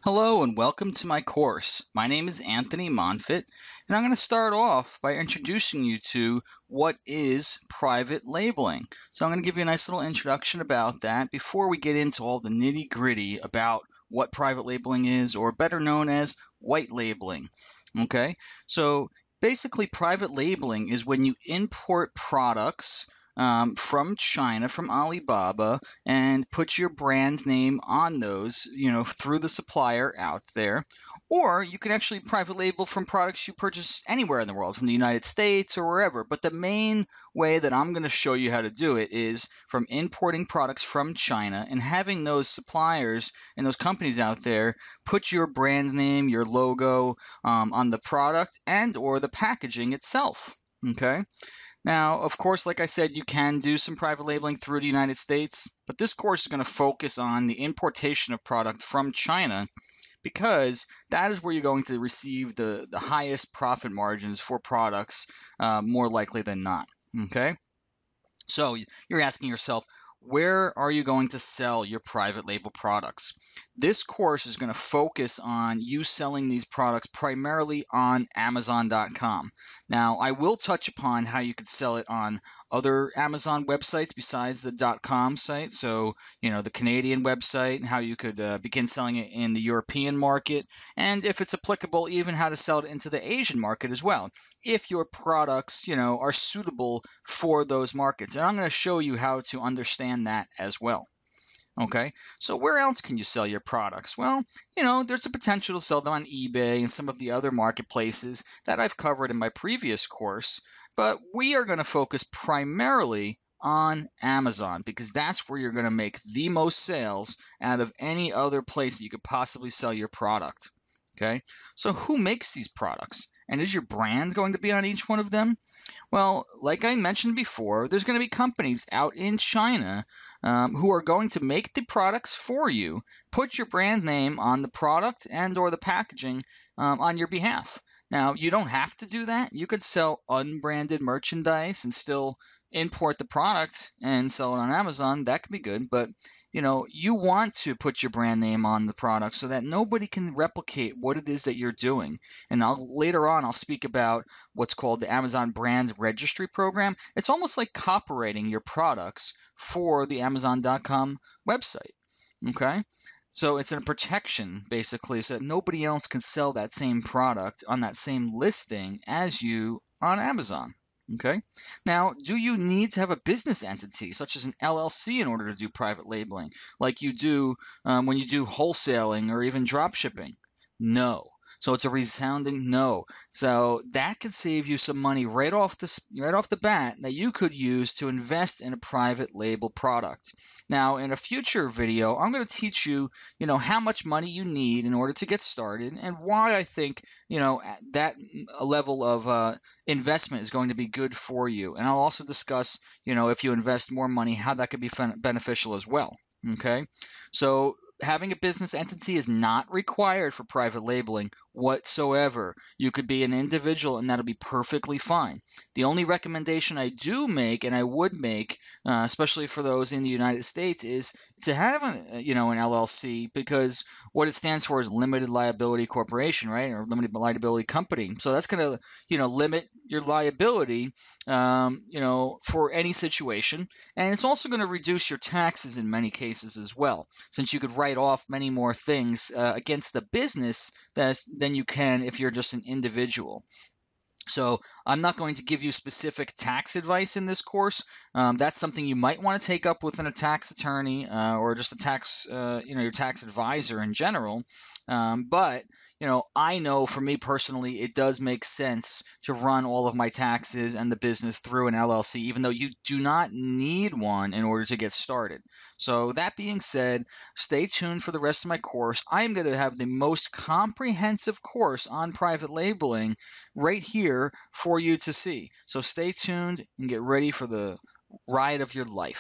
Hello and welcome to my course. My name is Anthony Monfort, and I'm going to start off by introducing you to what is private labeling. So I'm going to give you a nice little introduction about that before we get into all the nitty-gritty about what private labeling is, or better known as white labeling. Okay, so basically private labeling is when you import products from China, from Alibaba, and put your brand name on those, through the supplier out there. Or you can actually private label from products you purchase anywhere in the world, from the United States or wherever. But the main way that I'm going to show you how to do it is from importing products from China and having those suppliers and those companies out there put your brand name, your logo on the product and or the packaging itself. Okay. Now, of course, like I said, you can do some private labeling through the United States, but this course is going to focus on the importation of product from China because that is where you're going to receive the highest profit margins for products more likely than not. Okay? So you're asking yourself, where are you going to sell your private label products? This course is going to focus on you selling these products primarily on Amazon.com. Now, I will touch upon how you could sell it on other Amazon websites besides the .com site. So, the Canadian website, and how you could begin selling it in the European market, and if it's applicable, even how to sell it into the Asian market as well, if your products, are suitable for those markets. And I'm going to show you how to understand that as well. Okay, so where else can you sell your products? Well, there's the potential to sell them on eBay and some of the other marketplaces that I've covered in my previous course, but we are going to focus primarily on Amazon because that's where you're going to make the most sales out of any other place that you could possibly sell your product. Okay, so who makes these products? And is your brand going to be on each one of them? Well, like I mentioned before, there's going to be companies out in China who are going to make the products for you, put your brand name on the product and or the packaging on your behalf. Now, you don't have to do that. You could sell unbranded merchandise and still import the product and sell it on Amazon. That could be good, but you want to put your brand name on the product so that nobody can replicate what it is that you're doing. And later on, I'll speak about what's called the Amazon Brand Registry Program. It's almost like copyrighting your products for the Amazon.com website. Okay? So it's a protection, basically, so that nobody else can sell that same product on that same listing as you on Amazon. Okay. Now, do you need to have a business entity, such as an LLC, in order to do private labeling, like you do when you do wholesaling or even drop shipping? No. So it's a resounding no. So that could save you some money right off the bat that you could use to invest in a private label product. Now, in a future video, I'm going to teach you, how much money you need in order to get started and why I think, that level of investment is going to be good for you. And I'll also discuss, if you invest more money, how that could be beneficial as well. Okay, so having a business entity is not required for private labeling whatsoever. You could be an individual and that'll be perfectly fine. The only recommendation I do make, and I would make, especially for those in the United States, is to have an LLC, because what it stands for is limited liability corporation, right? Or limited liability company. So that's going to, limit your liability, for any situation. And it's also going to reduce your taxes in many cases as well, since you could write off many more things against the business than you can if you're just an individual. So I'm not going to give you specific tax advice in this course. That's something you might want to take up with a tax attorney or just a tax, your tax advisor in general. But I know for me personally, it does make sense to run all of my taxes and the business through an LLC, even though you do not need one in order to get started. So that being said, stay tuned for the rest of my course. I am going to have the most comprehensive course on private labeling right here for you to see. So stay tuned and get ready for the ride of your life.